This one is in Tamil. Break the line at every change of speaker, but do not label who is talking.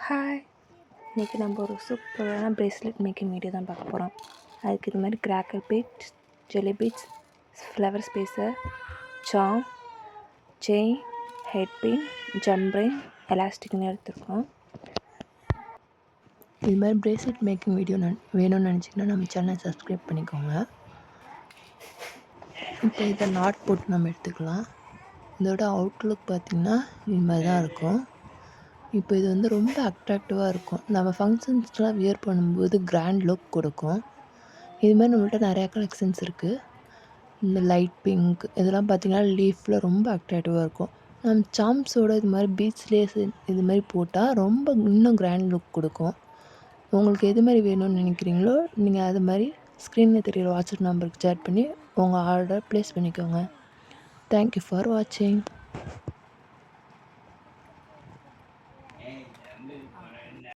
ஹாய்! இன்றைக்கி நம்ம ஒரு சூப்பரான ப்ரேஸ்லெட் மேக்கிங் வீடியோ தான் பார்க்க போகிறோம். அதுக்கு இது மாதிரி cracker beads, jelly beads, flower spacer, charm, chain, head pin, jump ring, எலாஸ்டிக்னு எடுத்துருக்கோம்.
இது மாதிரி ப்ரேஸ்லெட் மேக்கிங் வீடியோ வேணும்னு நினச்சிங்கன்னா நம்ம சேனலை சப்ஸ்கிரைப் பண்ணிக்கோங்க. இப்போ இதை நாட் போட்டு நம்ம எடுத்துக்கலாம். இதோட அவுட்லுக் பார்த்திங்கன்னா இது மாதிரி தான் இருக்கும். இப்போ இது வந்து ரொம்ப அட்ராக்டிவாக இருக்கும். நம்ம ஃபங்க்ஷன்ஸ்லாம் வியர் பண்ணும்போது கிராண்ட் லுக் கொடுக்கும். இது மாதிரி நம்மள்ட்ட நிறையா கலெக்ஷன்ஸ் இருக்குது. இந்த லைட் பிங்க் இதெல்லாம் பார்த்திங்கன்னா லீஃபில் ரொம்ப அட்ராக்டிவாக இருக்கும். நம்ம சாம்ஸோட இது மாதிரி பீட்ஸ்லேயே இது மாதிரி போட்டால் ரொம்ப இன்னும் கிராண்ட் லுக் கொடுக்கும். உங்களுக்கு எது மாதிரி வேணும்னு நினைக்கிறீங்களோ நீங்கள் அது மாதிரி ஸ்க்ரீனில் தெரிகிற வாட்ஸ்அப் நம்பருக்கு சேட் பண்ணி உங்கள் ஆர்டர் ப்ளேஸ் பண்ணிக்கோங்க. தேங்க்யூ ஃபார் வாட்சிங்.